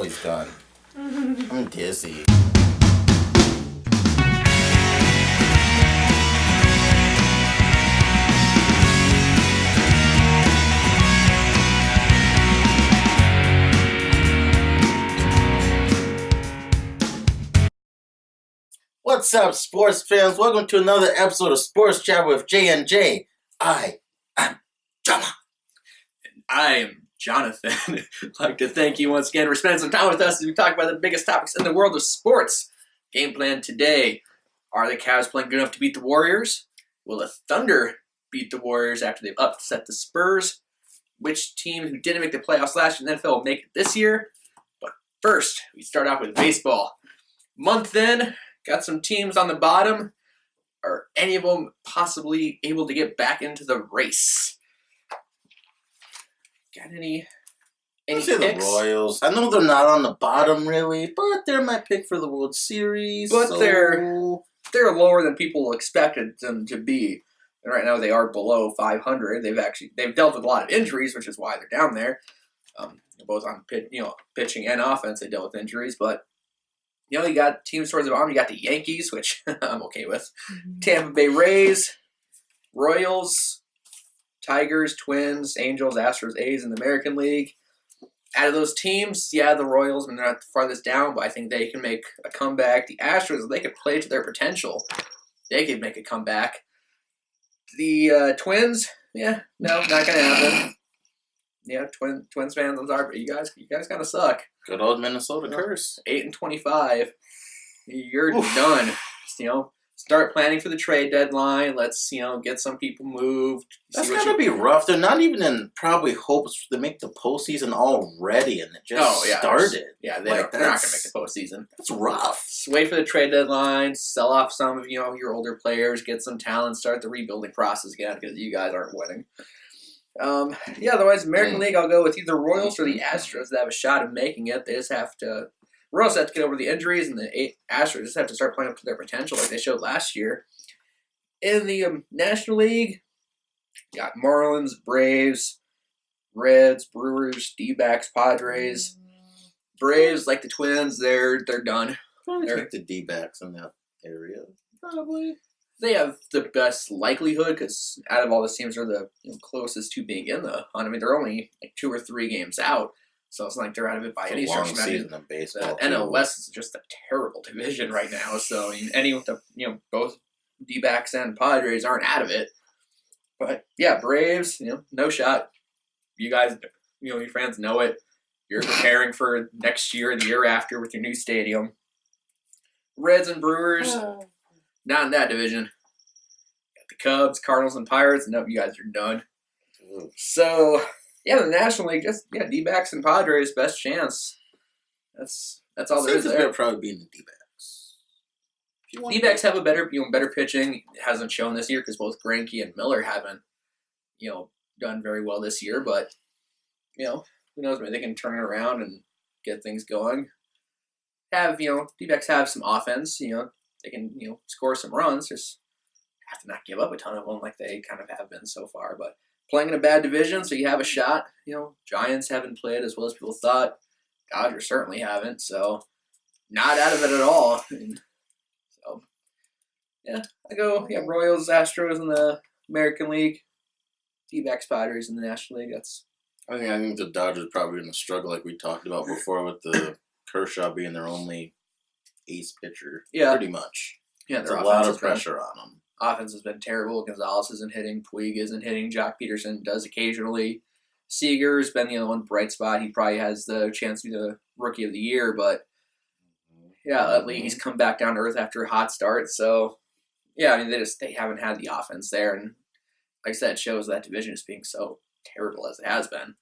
Oh, he's done. I'm dizzy. What's up, sports fans? Welcome to another episode of Sports Chat with J and J. I am Jaama. I am Jonathan. I'd like to thank you once again for spending some time with us as we talk about the biggest topics in the world of sports. Game plan today. Are the Cavs playing good enough to beat the Warriors? Will the Thunder beat the Warriors after they've upset the Spurs? Which team who didn't make the playoffs last year in the NFL will make it this year? But first, we start off with baseball. Month in, got some teams on the bottom. Are any of them possibly able to get back into the race? Got any I'd say picks? the Royals. I know they're not on the bottom really, but they're my pick for the World Series. But they're lower than people expected them to be. And right now they are below 500. They've dealt with a lot of injuries, which is why they're down there. Both on pitching and offense, they dealt with injuries. But you got teams towards the bottom. You got the Yankees, which I'm okay with. Tampa Bay Rays, Royals, Tigers, Twins, Angels, Astros, A's in the American League. Out of those teams, yeah, the Royals, they're not the farthest down, but I think they can make a comeback. The Astros, they could play to their potential. They could make a comeback. The Twins, yeah, no, not going to happen. Yeah, Twins fans, I'm sorry, but you guys kind of suck. Good old Minnesota curse. 8-25. You're done. Start planning for the trade deadline. Let's, get some people moved. That's gotta be rough. They're not even in probably hopes to make the postseason already, and it just started. Yeah, they're not gonna make the postseason. That's rough. Just wait for the trade deadline. Sell off some of your older players. Get some talent. Start the rebuilding process again because you guys aren't winning. Otherwise, American League, I'll go with either Royals or the Astros that have a shot of making it. They just have to. Royals have to get over the injuries, and the Astros just have to start playing up to their potential like they showed last year. In the National League, you got Marlins, Braves, Reds, Brewers, D-backs, Padres. Braves, like the Twins, they're done. Probably take the D-backs in that area. Probably. They have the best likelihood because out of all the teams, they're the closest to being in the hunt. I mean, they're only like 2 or 3 games out. So it's not like they're out of it by any stretch of the imagination. The NL West is just a terrible division right now. So both D-backs and Padres aren't out of it. But yeah, Braves, no shot. You guys, your fans know it. You're preparing for next year, the year after with your new stadium. Reds and Brewers, not in that division. Got the Cubs, Cardinals, and Pirates. Nope, you guys are done. So. Yeah, the National League, D-backs and Padres, best chance. That's all there is there. Going to probably be in the D-backs. D-backs have a better pitching. It hasn't shown this year because both Greinke and Miller haven't, done very well this year. But, who knows? Maybe they can turn it around and get things going. D-backs have some offense. They can, score some runs. Just have to not give up a ton of them like they kind of have been so far. But playing in a bad division, so you have a shot. Giants haven't played as well as people thought. Dodgers certainly haven't, so not out of it at all. I go Royals, Astros in the American League, D-backs, Padres in the National League. I think the Dodgers probably going to struggle like we talked about before with the Kershaw being their only ace pitcher. Yeah, pretty much. Yeah, there's a lot of pressure on them. Offense has been terrible. Gonzalez isn't hitting. Puig isn't hitting. Jock Peterson does occasionally. Seager's been the one bright spot. He probably has the chance to be the Rookie of the Year, but Utley, he's come back down to earth after a hot start. So, they haven't had the offense there, and like I said, it shows that division is being so terrible as it has been.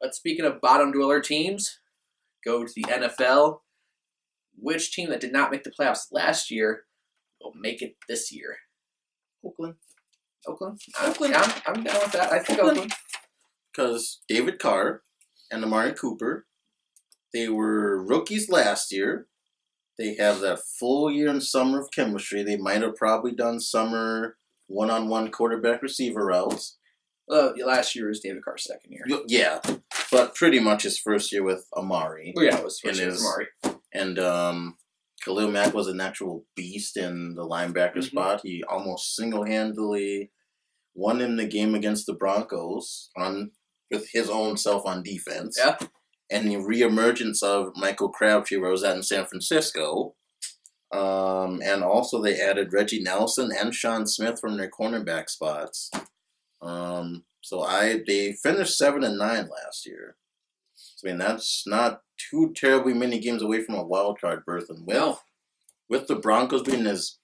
But speaking of bottom dweller teams, go to the NFL. Which team that did not make the playoffs last year will make it this year? Oakland. I'm down with that. I think Oakland. Because David Carr and Amari Cooper, they were rookies last year. They have that full year and summer of chemistry. They might have probably done summer one-on-one quarterback receiver routes. Last year was David Carr's second year. Yeah, but pretty much his first year with Amari. Well, yeah, it was first year with Amari. And Khalil Mack was an actual beast in the linebacker spot. He almost single-handedly won him the game against the Broncos with his own self on defense. Yeah. And the reemergence of Michael Crabtree, where I was at in San Francisco. And also they added Reggie Nelson and Sean Smith from their cornerback spots. So they finished 7-9 last year. So, I mean, that's not too terribly many games away from a wild card berth. And with the Broncos being as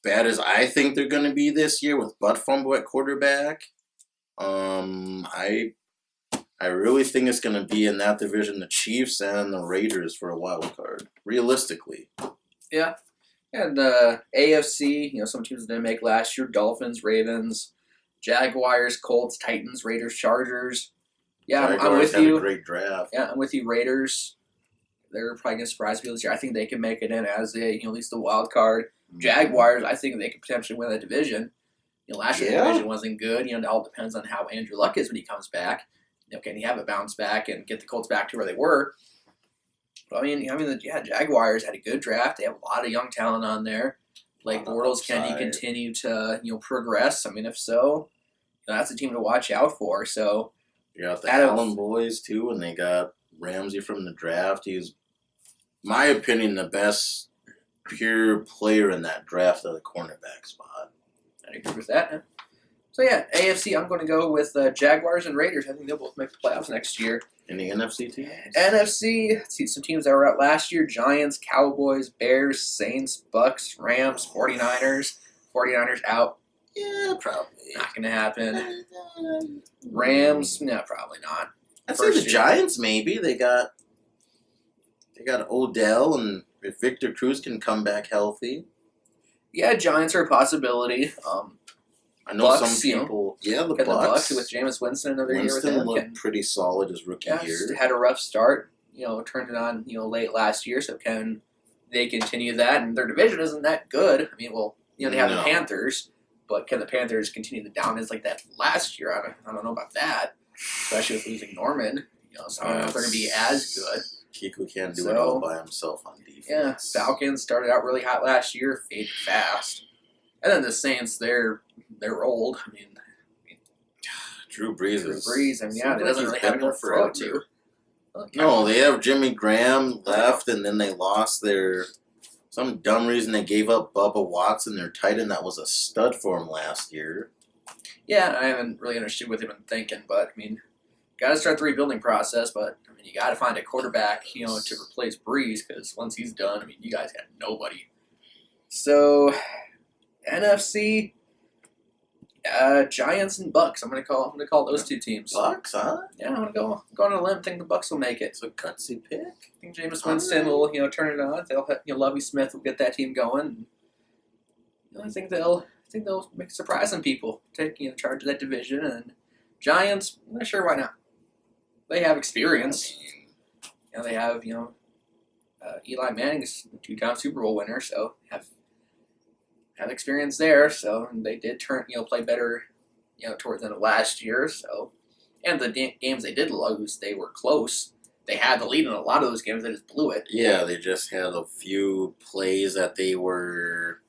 bad as I think they're going to be this year with butt fumble at quarterback, I really think it's going to be in that division, the Chiefs and the Raiders for a wild card, realistically. Yeah. And AFC, some teams didn't make last year: Dolphins, Ravens, Jaguars, Colts, Titans, Raiders, Chargers. Yeah, I'm with you. Had a great draft. Yeah, I'm with you. Raiders, they're probably going to surprise people this year. I think they can make it in as at least the wild card. Jaguars, I think they could potentially win the division. Last year the division wasn't good. It all depends on how Andrew Luck is when he comes back. Can he have a bounce back and get the Colts back to where they were? But Jaguars had a good draft. They have a lot of young talent on there. Blake Bortles, can he continue to progress? If so, that's a team to watch out for. So you got the Allen boys too, and they got Ramsey from the draft. He's, my opinion, the best pure player in that draft at the cornerback spot. I agree with that. So yeah, AFC, I'm going to go with Jaguars and Raiders. I think they'll both make the playoffs next year. And the NFC teams? NFC, let's see some teams that were out last year: Giants, Cowboys, Bears, Saints, Bucks, Rams, 49ers. 49ers out. Yeah, probably. Not going to happen. Rams, no, probably not. I'd say the Giants, maybe. They got Odell, and if Victor Cruz can come back healthy. Yeah, Giants are a possibility. I know Bucks, some people. The Bucks with Jameis Winston another year with him. Winston looked pretty solid his rookie year. Had a rough start. Turned it on. Late last year. So can they continue that? And their division isn't that good. They have the Panthers, but can the Panthers continue the downhill like that last year? I don't know about that, especially with losing Norman. So I don't know if they're going to be as good. Kiku can't do it all by himself on defense. Yeah, Falcons started out really hot last year, faded fast. And then the Saints, they're old. Drew Brees. He doesn't really have anyone to throw it to. No, they have Jimmy Graham left, and then they lost some dumb reason they gave up Bubba Watson, their tight end that was a stud for him last year. Yeah, I haven't really understood what they've been thinking, but got to start the rebuilding process. But you got to find a quarterback, to replace Brees, because once he's done, you guys got nobody. So NFC, Giants and Bucks. I'm gonna call those two teams. Bucks, huh? Yeah, I'm gonna go on a limb. Think the Bucks will make it. It's a gutsy pick. I think Jameis Winston will turn it on. They'll Lovie Smith will get that team going. I think they'll make surprising people. Take charge of that division. And Giants, I'm not sure why not. They have experience. They have Eli Manning is a 2-time Super Bowl winner, so have experience there. So they did play better towards the end of last year. So, and the games they did lose, they were close. They had the lead in a lot of those games. They just blew it. Yeah, they just had a few plays that they were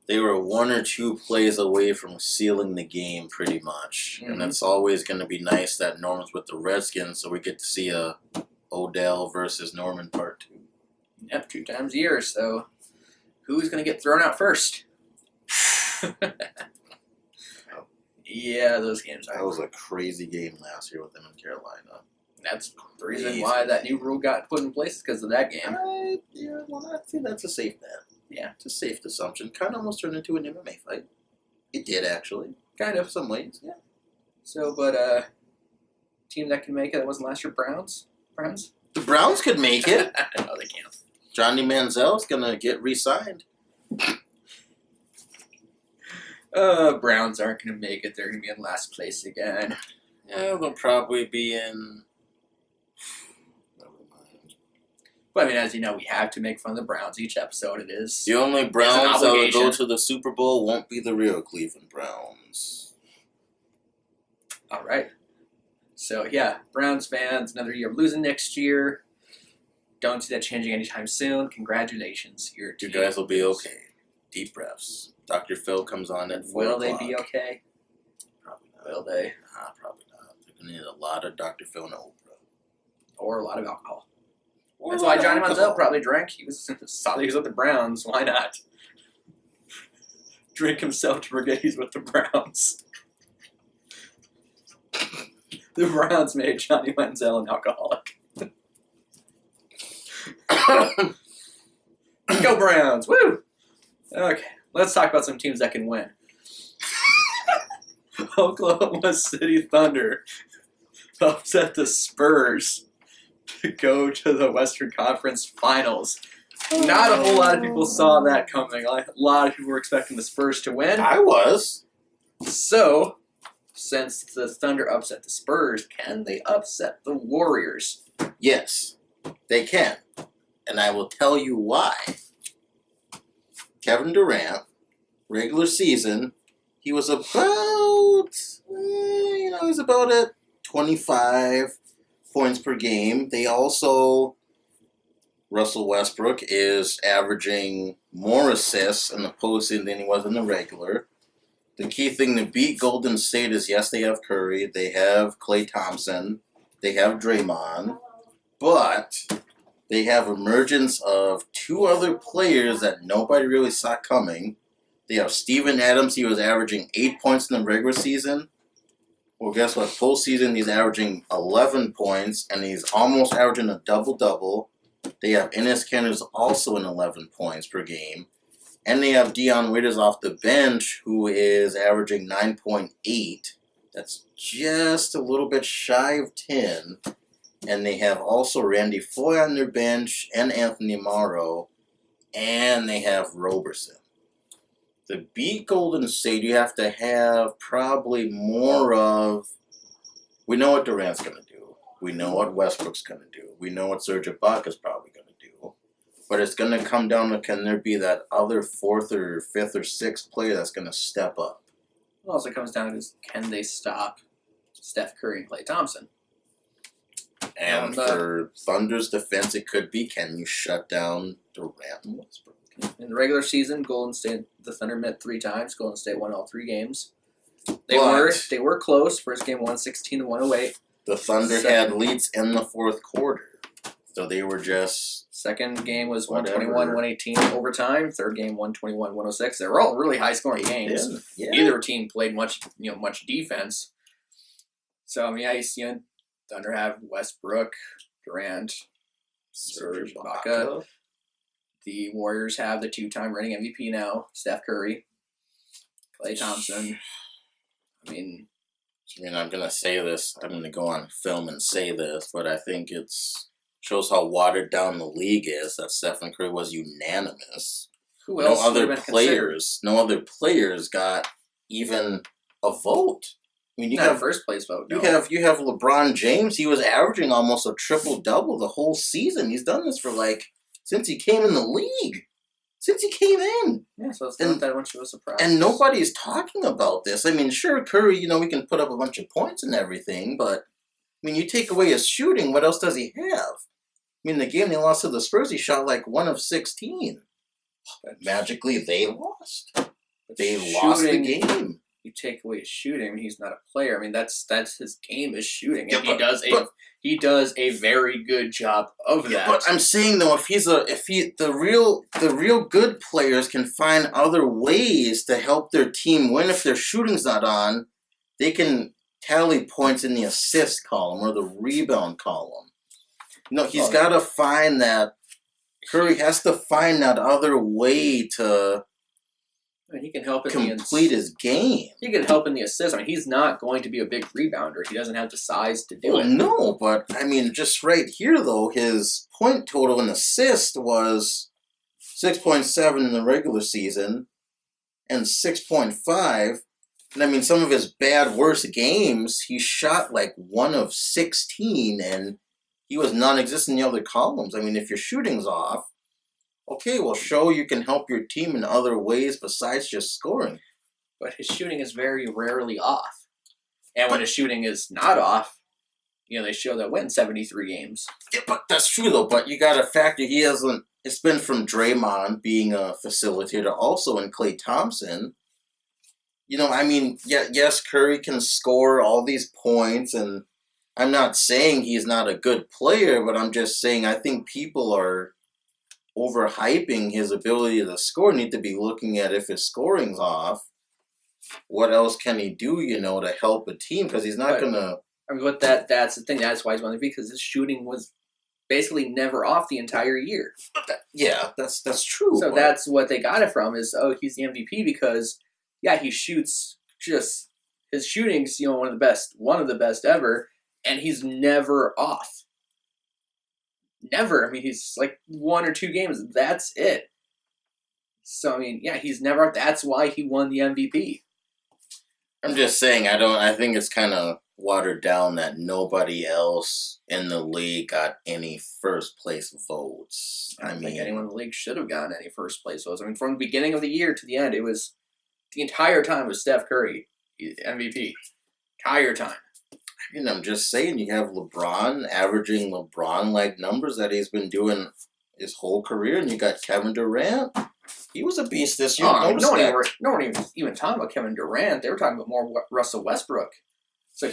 1 or 2 plays away from sealing the game pretty much. Mm-hmm. And it's always going to be nice that Norman's with the Redskins, so we get to see a Odell versus Norman part 2. Yep, 2 times a year. So who's going to get thrown out first? Yeah, those games are. That was a crazy game last year with them in Carolina. That's the reason why that new rule got put in place, because of that game. I think that's a safe bet. Yeah. It's a safe assumption. Kind of almost turned into an MMA fight. It did, actually. Kind of, some ways, yeah. So, but, team that can make it, that wasn't last year, Browns? The Browns could make it. No, they can't. Johnny Manziel's going to get re-signed. Browns aren't going to make it. They're going to be in last place again. Yeah, they'll probably be in... But, as you know, we have to make fun of the Browns each episode. It is. The only Browns that will go to the Super Bowl won't be the real Cleveland Browns. All right. So, yeah, Browns fans, another year of losing next year. Don't see that changing anytime soon. Congratulations. You guys will be okay. Deep breaths. Dr. Phil comes on at 4 Will o'clock. they be okay? Probably not. Will they? Nah, probably not. They're going to need a lot of Dr. Phil and Oprah. Or a lot of alcohol. Or That's a lot why of Johnny alcohol. Manziel probably drank. He saw that he was with the Browns. Why not? Drink himself to forget he's with the Browns. The Browns made Johnny Manziel an alcoholic. Go Browns! Woo! Okay, let's talk about some teams that can win. Oklahoma City Thunder upset the Spurs to go to the Western Conference Finals. Not a whole lot of people saw that coming. A lot of people were expecting the Spurs to win. I was. So, since the Thunder upset the Spurs, can they upset the Warriors? Yes, they can. And I will tell you why. Kevin Durant, regular season, he was about, he's about at 25 points per game. They also, Russell Westbrook is averaging more assists in the postseason than he was in the regular. The key thing to beat Golden State is, yes, they have Curry, they have Klay Thompson, they have Draymond, but they have emergence of two other players that nobody really saw coming. They have Steven Adams. He was averaging 8 points in the regular season. Well, guess what? Postseason, he's averaging 11 points, and he's almost averaging a double-double. They have Enes Kanter, also in 11 points per game. And they have Dion Waiters off the bench, who is averaging 9.8. That's just a little bit shy of 10. And they have also Randy Foye on their bench, and Anthony Morrow, and they have Roberson. To beat Golden State, you have to have probably more of... We know what Durant's going to do. We know what Westbrook's going to do. We know what Serge Ibaka's probably going to do. But it's going to come down to, can there be that other fourth or fifth or sixth player that's going to step up? It also comes down to, can they stop Steph Curry and Klay Thompson? And for Thunder's defense, it could be, can you shut down Durant and Westbrook? In the regular season, the Thunder met 3 times. Golden State won all 3 games. They were close. First game 116 to 108. The Thunder had leads in the fourth quarter, so they were just... Second game was whatever. 121-118 overtime. Third game 121-106. They were all really high scoring games. Yeah. Neither team played much defense. So Thunder have Westbrook, Durant, Serge Ibaka. The Warriors have the 2-time reigning MVP now, Steph Curry, Klay Thompson. I'm going to say this. I'm going to go on film and say this, but I think shows how watered down the league is that Stephen Curry was unanimous. Who else? No other players got even a vote. You have a first place vote. No. You have LeBron James. He was averaging almost a triple-double the whole season. He's done this for since he came in the league. Since he came in. Yeah, so it's not that much of a surprise. And nobody's talking about this. Sure, Curry, we can put up a bunch of points and everything, but, you take away his shooting, what else does he have? The game they lost to the Spurs, he shot 1 of 16. But magically, they lost. Lost the game. You take away his shooting, he's not a player. That's his game is shooting, and yeah, he does a very good job of that. But I'm saying though, the real good players can find other ways to help their team win. If their shooting's not on, they can tally points in the assist column or the rebound column. He's got to find that. Curry has to find that other way to. He can help complete his game. He can help in the assist. He's not going to be a big rebounder. He doesn't have the size to do it. No, but just right here though, his point total in assist was 6.7 in the regular season, and 6.5. And some of his worst games, he shot 1 of 16, and he was non-existent in the other columns. If your shooting's off. Okay, well, show you can help your team in other ways besides just scoring. But his shooting is very rarely off. And when his shooting is not off, they show that win 73 games. Yeah, but that's true though. But you got to factor he hasn't. It's been from Draymond being a facilitator, also in Klay Thompson. Yes, Curry can score all these points, and I'm not saying he's not a good player, but I'm just saying I think people are overhyping his ability to score. Need to be looking at if his scoring's off. What else can he do, to help a team? Because he's not gonna. But that's the thing. That's why he's one of the because his shooting was basically never off the entire year. That's true. So that's what they got it from is he's the MVP because he shoots just his shooting's one of the best ever, and he's never off. Never. I mean, he's like 1 or 2 games. That's it. So he's never. That's why he won the MVP. I'm just saying. I think it's kind of watered down that nobody else in the league got any first place votes. I don't think anyone in the league should have gotten any first place votes. From the beginning of the year to the end, it was the entire time was Steph Curry MVP. Entire time. I'm just saying, you have LeBron averaging LeBron-like numbers that he's been doing his whole career, and you got Kevin Durant. He was a beast this year. No one even talking about Kevin Durant. They were talking about more Russell Westbrook. So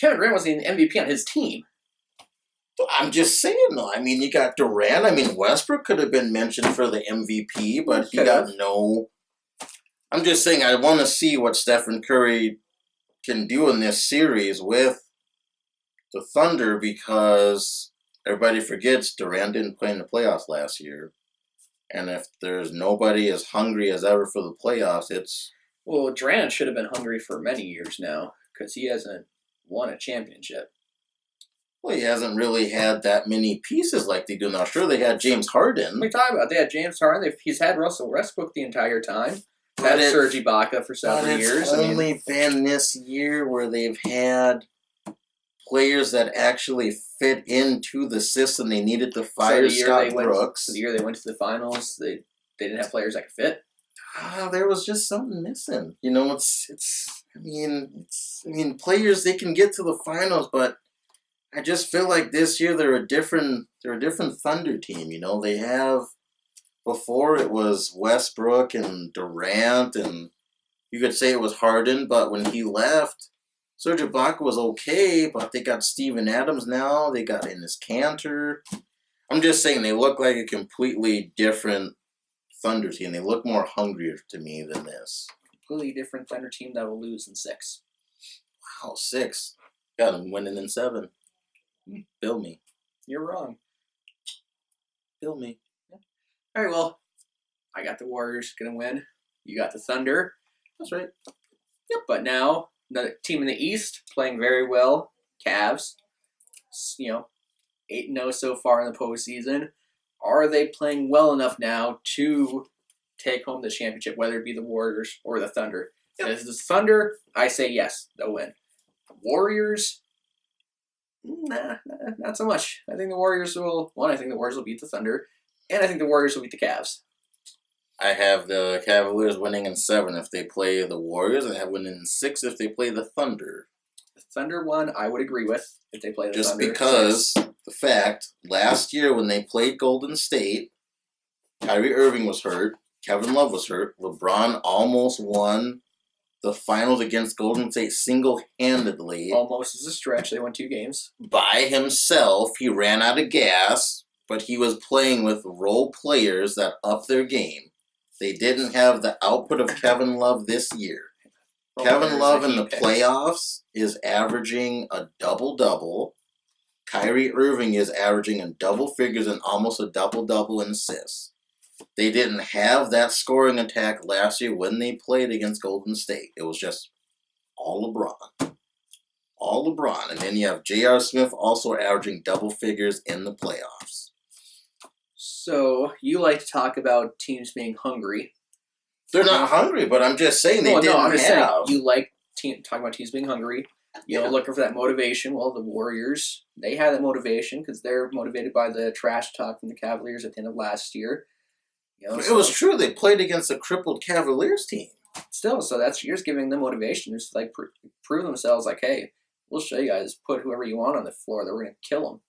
Kevin Durant was the MVP on his team. I'm just saying, though. You got Durant. Westbrook could have been mentioned for the MVP, but he got no. I'm just saying, I want to see what Stephen Curry can do in this series with the Thunder because everybody forgets Durant didn't play in the playoffs last year. And if there's nobody as hungry as ever for the playoffs, it's... Well, Durant should have been hungry for many years now because he hasn't won a championship. Well, he hasn't really had that many pieces like they do now. Sure, they had James Harden. What are you talking about? They had James Harden. He's had Russell Westbrook the entire time. Had Serge Ibaka for several years. It's only been this year where they've had players that actually fit into the system. They needed to fire Scott Brooks. The year they went to the finals, they didn't have players that could fit. There was just something missing. Players, they can get to the finals, but I just feel like this year they're a different Thunder team. They have. Before it was Westbrook and Durant, and you could say it was Harden, but when he left, Serge Ibaka was okay, but they got Steven Adams now. They got Enes Kanter. I'm just saying they look like a completely different Thunder team. They look more hungrier to me than this. Completely different Thunder team that will lose in 6. Wow, 6. Got them winning in 7. Bill me. You're wrong. Bill me. All right, well, I got the Warriors going to win. You got the Thunder. That's right. Yep, but now, another team in the East playing very well. Cavs, 8-0 so far in the postseason. Are they playing well enough now to take home the championship, whether it be the Warriors or the Thunder? Yep. If it's the Thunder, I say yes, they'll win. Warriors, nah, not so much. I think the Warriors will beat the Thunder. And I think the Warriors will beat the Cavs. I have the Cavaliers winning in 7 if they play the Warriors, and I have winning in 6 if they play the Thunder. The Thunder one, I would agree with if they play the Just Thunder. Just because the fact, last year when they played Golden State, Kyrie Irving was hurt, Kevin Love was hurt, LeBron almost won the finals against Golden State single-handedly. Almost as a stretch. They won 2 games. By himself, he ran out of gas. But he was playing with role players that upped their game. They didn't have the output of Kevin Love this year. Kevin Love in the playoffs is averaging a double-double. Kyrie Irving is averaging in double figures and almost a double-double in assists. They didn't have that scoring attack last year when they played against Golden State. It was just all LeBron. All LeBron. And then you have J.R. Smith also averaging double figures in the playoffs. So, you like to talk about teams being hungry. They're not hungry, but I'm just saying they didn't I'm just have. saying, you like talking about teams being hungry. Looking for that motivation. Well, the Warriors, they have that motivation because they're motivated by the trash talk from the Cavaliers at the end of last year. It was true. They played against a crippled Cavaliers team. Still, so that's you're just giving them motivation, just like prove themselves. Like, hey, we'll show you guys. Put whoever you want on the floor. That we're gonna kill them.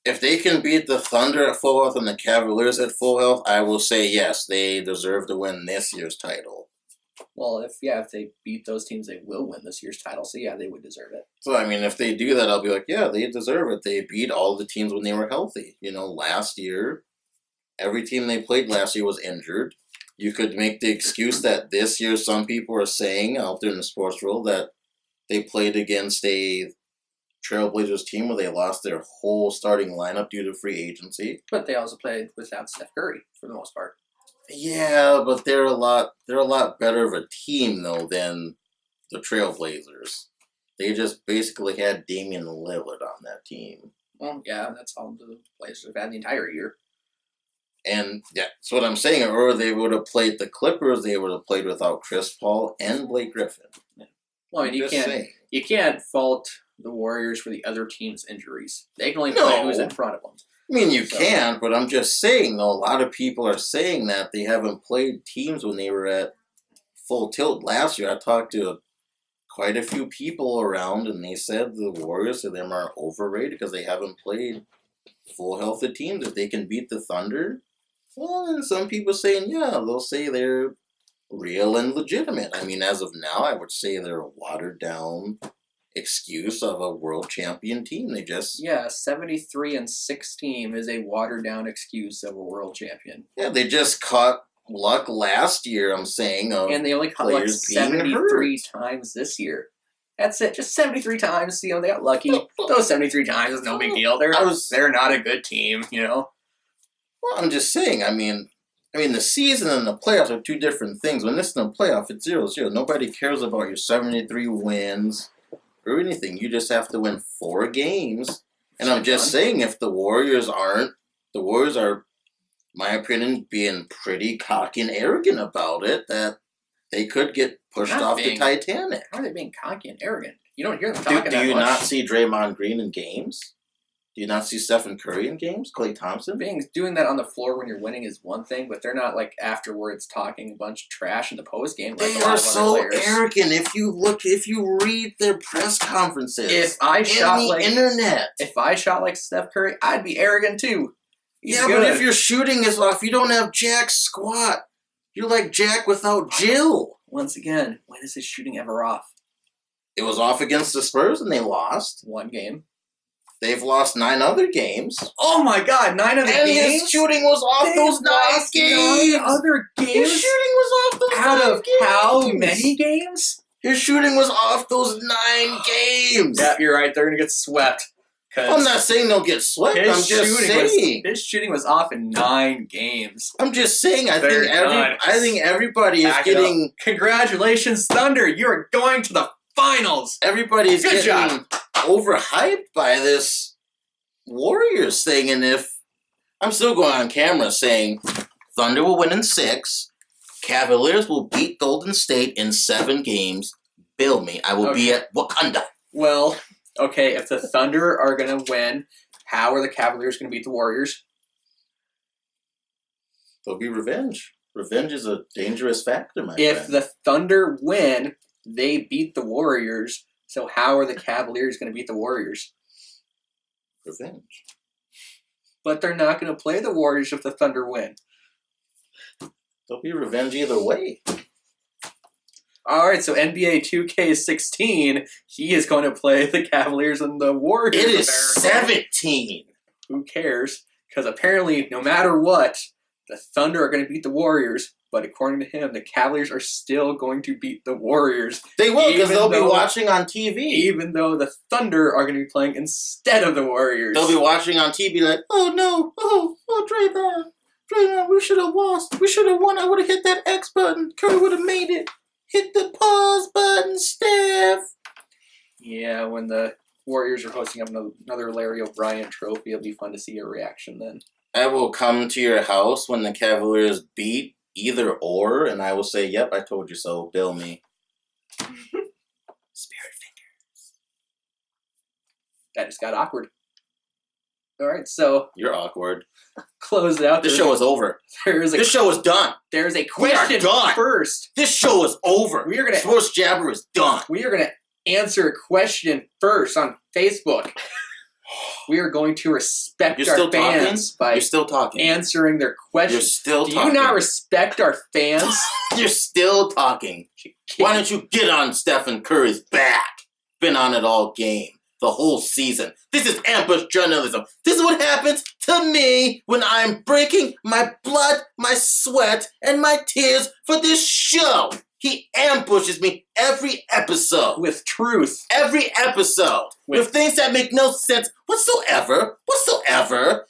If they can beat the Thunder at full health and the Cavaliers at full health, I will say yes, they deserve to win this year's title. Well, if they beat those teams, they will win this year's title. So yeah, they would deserve it. So I mean, if they do that, I'll be like, yeah, they deserve it. They beat all the teams when they were healthy. Last year, every team they played last year was injured. You could make the excuse that this year some people are saying out there in the sports world that they played against a Trailblazers team where they lost their whole starting lineup due to free agency. But they also played without Steph Curry for the most part. Yeah, but they're a lot better of a team though than the Trailblazers. They just basically had Damian Lillard on that team. Well, yeah, that's all the Blazers have had the entire year. And yeah, that's what I'm saying. Or they would have played the Clippers. They would have played without Chris Paul and Blake Griffin. Yeah. Well, I mean, you can't fault the Warriors for the other team's injuries. They can only play who's in front of them. I mean, you can't, but I'm just saying, though, a lot of people are saying that they haven't played teams when they were at full tilt last year. I talked to quite a few people around, and they said the Warriors to them are overrated because they haven't played full healthy teams. If they can beat the Thunder, well, and some people saying, yeah, they'll say they're real and legitimate. I mean, as of now, I would say they're a watered-down excuse of a world champion team. They just 73-6 team is a watered down excuse of a world champion. Yeah, they just caught luck last year. I'm saying, and they only caught luck 73 times this year. That's it, just 73 times. They got lucky. Those 73 times is no big deal. They're not a good team. Well, I'm just saying. I mean, the season and the playoffs are two different things. When it's in the playoff, it's 0-0. Nobody cares about your 73 wins or anything. You just have to win 4 games. And I'm just saying, if the Warriors are, my opinion, being pretty cocky and arrogant about it, that they could get pushed off the Titanic. How are they being cocky and arrogant? You don't hear them talking that much. Do you not see Draymond Green in games? Do you not see Stephen Curry in games? Klay Thompson? Doing that on the floor when you're winning is one thing, but they're not like afterwards talking a bunch of trash in the post game. They are so arrogant. If you read their press conferences, if I shot like Steph Curry, I'd be arrogant too. But if your shooting is off, you don't have jack squat. You're like Jack without Jill. Once again, when is his shooting ever off? It was off against the Spurs and they lost 1 game. They've lost 9 other games. Oh my God, 9 other games? And his shooting was off those 9 games. 9 other games? His shooting was off those 9 games. Out of how many games? His shooting was off those 9 games. Yeah, you're right. They're going to get swept. I'm not saying they'll get swept. I'm just saying. His shooting was off in 9 games. I'm just saying. I think everybody is getting... Congratulations, Thunder. You're going to the finals. Everybody is getting overhyped by this Warriors thing, and if I'm still going on camera saying Thunder will win in 6, Cavaliers will beat Golden State in 7 games. Bill me, I will be at Wakanda. Well, okay, if the Thunder are going to win, how are the Cavaliers going to beat the Warriors? There'll be revenge. Revenge is a dangerous factor, my friend. If the Thunder win, they beat the Warriors. So how are the Cavaliers going to beat the Warriors? Revenge. But they're not going to play the Warriors if the Thunder win. There'll be revenge either way. All right, so NBA 2K16, he is going to play the Cavaliers and the Warriors. It is 17. Who cares? Because apparently, no matter what, the Thunder are going to beat the Warriors. But according to him, the Cavaliers are still going to beat the Warriors. They will, because they'll be watching on TV. Even though the Thunder are going to be playing instead of the Warriors. They'll be watching on TV like, oh no, Draymond, we should have lost. We should have won. I would have hit that X button. Curry would have made it. Hit the pause button, Steph. Yeah, when the Warriors are hosting up another Larry O'Brien trophy, it'll be fun to see your reaction then. I will come to your house when the Cavaliers beat either or, and I will say, yep, I told you so. Bill me. Spirit fingers. That just got awkward. All right, so You're awkward. close it out. This show is over. This show is done. There's a We are question done. first. This show is over. We are gonna Sports Jabber is done. We are gonna answer a question first on Facebook. We are going to respect You're our still fans talking? by You're still talking. answering their You're questions. still Do talking. you not respect our fans? You're still talking. Why don't you get on Stephen Curry's back? Been on it all game. The whole season. This is ambush journalism. This is what happens to me when I'm breaking my blood, my sweat, and my tears for this show. He ambushes me every episode. With truth. Every episode. With things that make no sense whatsoever.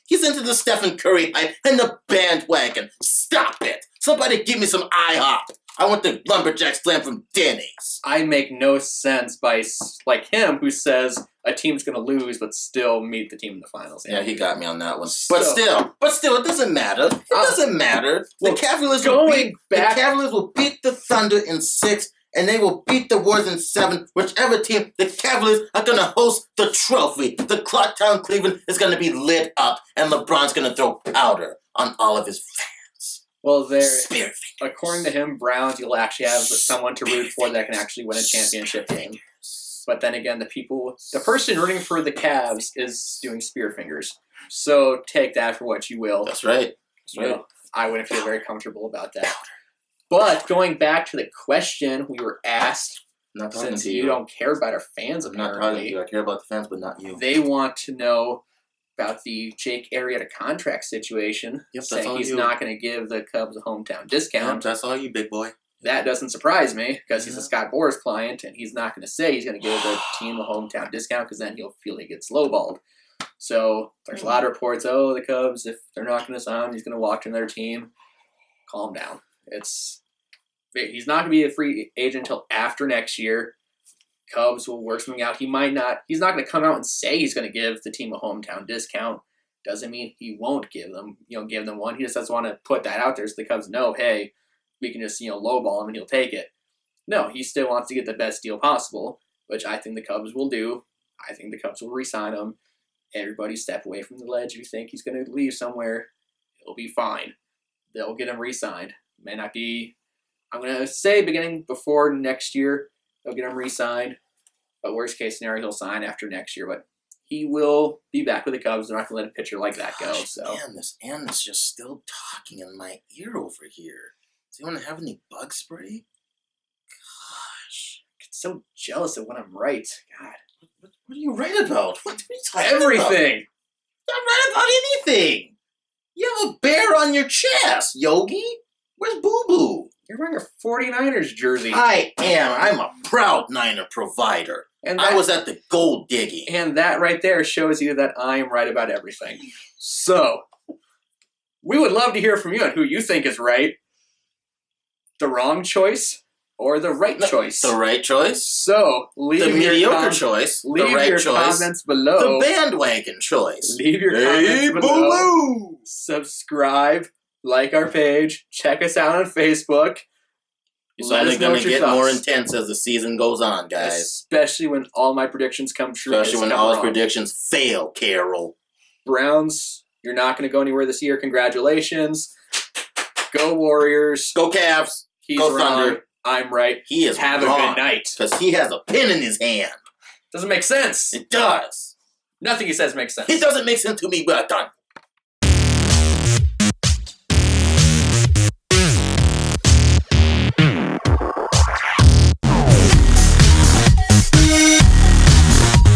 He's into the Stephen Curry hype and the bandwagon. Stop it. Somebody give me some IHOP. I want the lumberjack slam from Denny's. I make no sense by like him who says a team's going to lose but still meet the team in the finals. Yeah, he got me on that one. So- But still, it doesn't matter. It doesn't matter. well, The Cavaliers will beat the Thunder in 6, and they will beat the Warriors in 7. Whichever team, the Cavaliers are going to host the trophy. The Clocktown Cleveland is going to be lit up, and LeBron's going to throw powder on all of his fans. Well, Spirit according to him, Browns, you'll actually have someone to root for that can actually win a championship game. But then again, the person rooting for the Cavs is doing spear fingers. So take that for what you will. That's right. I wouldn't feel very comfortable about that. But going back to the question we were asked, I'm not talking since to you don't care about our fans, I'm not talking to apparently, you. I care about the fans, but not you. they want to know about the Jake Arrieta contract situation, Yep, that's saying all he's you. not going to give the Cubs a hometown discount. That's all you, big boy. That doesn't surprise me because he's a Yeah. Scott Boras client, and he's not going to say he's going to give the team a hometown discount because then he'll feel he gets lowballed. So there's a lot of reports. Oh, the Cubs, if they're not going to sign him, he's going to walk to another team. Calm down. He's not going to be a free agent until after next year. Cubs will work something out. He's not going to come out and say he's going to give the team a hometown discount. Doesn't mean he won't give them one. He just doesn't want to put that out there so the Cubs know, hey, we can just, lowball him and he'll take it. No, he still wants to get the best deal possible, which I think the Cubs will do. I think the Cubs will re-sign him. Everybody step away from the ledge. If you think he's going to leave somewhere, it'll be fine. They'll get him re-signed. May not be, I'm going to say beginning before next year, they'll get him re-signed. But worst case scenario, he'll sign after next year. But he will be back with the Cubs. They're not going to let a pitcher like that go. So Man, this Anna's just still talking in my ear over here. Does anyone have any bug spray? Gosh. I get so jealous of when I'm right. God. What are you right about? What are you talking about? Everything. Not right about anything. You have a bear on your chest, Yogi. Where's Boo Boo? You're wearing a 49ers jersey. I am. I'm a proud Niner provider. And I was at the gold digging. And that right there shows you that I am right about everything. So, we would love to hear from you on who you think is right. The wrong choice or the right choice. The right choice. So, leave The your mediocre choice. Leave The right your choice. comments below. The bandwagon choice. Leave your Hey, comments Boo below. Boo! Subscribe. Like our page. Check us out on Facebook. It's Let only us know going what to your get more thoughts. intense as the season goes on, guys. Especially when all my predictions come true. Especially when It's all come his wrong. predictions fail, Carol. Browns, you're not going to go anywhere this year. Congratulations. Go Warriors. Go Cavs. He's Go wrong. Thunder. I'm right. He is Have wrong. a good night. Because he has a pen in his hand. Doesn't make sense. It does. Nothing he says makes sense. It doesn't make sense to me, but done.